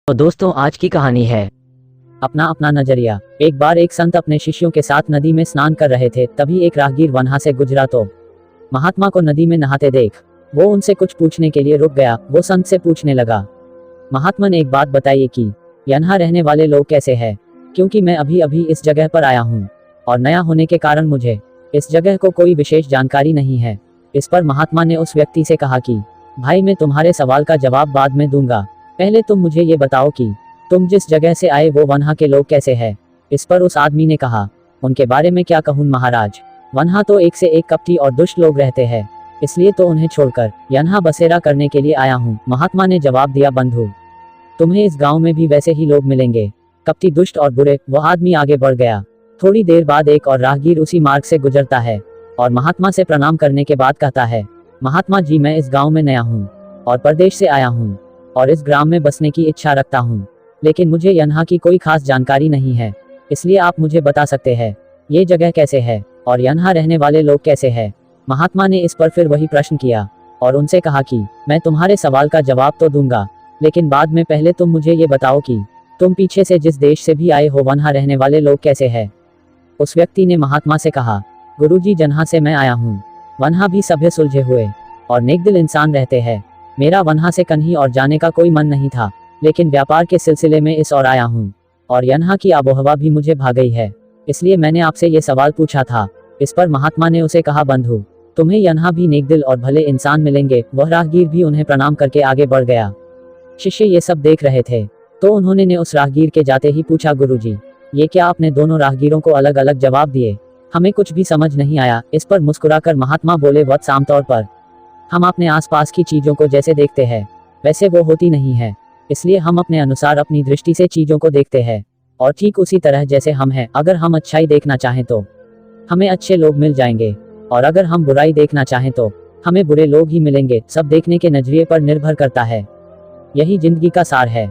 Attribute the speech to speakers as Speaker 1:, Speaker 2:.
Speaker 1: तो दोस्तों, आज की कहानी है अपना अपना नजरिया। एक बार एक संत अपने शिष्यों के साथ नदी में स्नान कर रहे थे। तभी एक राहगीर वहां से गुजरा तो महात्मा को नदी में नहाते देख वो उनसे कुछ पूछने के लिए रुक गया। वो संत से पूछने लगा, महात्मा ने एक बात बताइए कि यहाँ रहने वाले लोग कैसे हैं, क्योंकि मैं अभी अभी इस जगह पर आया हूँ और नया होने के कारण मुझे इस जगह को कोई विशेष जानकारी नहीं है। इस पर महात्मा ने उस व्यक्ति से कहा कि भाई, मैं तुम्हारे सवाल का जवाब बाद में दूंगा, पहले तुम मुझे ये बताओ कि तुम जिस जगह से आए वो वहाँ के लोग कैसे हैं। इस पर उस आदमी ने कहा, उनके बारे में क्या कहूँ महाराज, वहाँ तो एक से एक कपटी और दुष्ट लोग रहते हैं, इसलिए तो उन्हें छोड़कर यहाँ बसेरा करने के लिए आया हूँ। महात्मा ने जवाब दिया, बंधु, तुम्हें इस गांव में भी वैसे ही लोग मिलेंगे, कपटी, दुष्ट और बुरे। वह आदमी आगे बढ़ गया। थोड़ी देर बाद एक और राहगीर उसी मार्ग से गुजरता है और महात्मा से प्रणाम करने के बाद कहता है, महात्मा जी, मैं इस गांव में नया हूँ और परदेश से आया हूँ और इस ग्राम में बसने की इच्छा रखता हूँ, लेकिन मुझे यहाँ की कोई खास जानकारी नहीं है, इसलिए आप मुझे बता सकते हैं ये जगह कैसे है और यहाँ रहने वाले लोग कैसे हैं। महात्मा ने इस पर फिर वही प्रश्न किया और उनसे कहा कि मैं तुम्हारे सवाल का जवाब तो दूंगा, लेकिन बाद में पहले तुम मुझे ये बताओ कि तुम पीछे से जिस देश से भी आए हो वहाँ रहने वाले लोग कैसे हैं। उस व्यक्ति ने महात्मा से कहा, गुरुजी, जहाँ से मैं आया हूँ वहाँ भी सभ्य सुलझे हुए और नेकदिल इंसान रहते हैं। मेरा वहाँ से कहीं और जाने का कोई मन नहीं था, लेकिन व्यापार के सिलसिले में इस और आया हूँ और यहाँ की आबोहवा भी मुझे भा गई है, इसलिए मैंने आपसे ये सवाल पूछा था। इस पर महात्मा ने उसे कहा, बंधु, तुम्हें यहाँ भी नेकदिल और भले इंसान मिलेंगे। वह राहगीर भी उन्हें प्रणाम करके आगे बढ़ गया। शिष्य ये सब देख रहे थे तो उन्होंने ने उस राहगीर के जाते ही पूछा, गुरुजी, ये क्या आपने दोनों राहगीरों को अलग अलग जवाब दिए? हमें कुछ भी समझ नहीं आया। इस पर मुस्कुराकर महात्मा बोले, वत्स, आमतौर पर हम अपने आसपास की चीजों को जैसे देखते हैं वैसे वो होती नहीं है, इसलिए हम अपने अनुसार अपनी दृष्टि से चीजों को देखते हैं और ठीक उसी तरह जैसे हम हैं, अगर हम अच्छाई देखना चाहें तो हमें अच्छे लोग मिल जाएंगे और अगर हम बुराई देखना चाहें तो हमें बुरे लोग ही मिलेंगे। सब देखने के नजरिए पर निर्भर करता है। यही जिंदगी का सार है।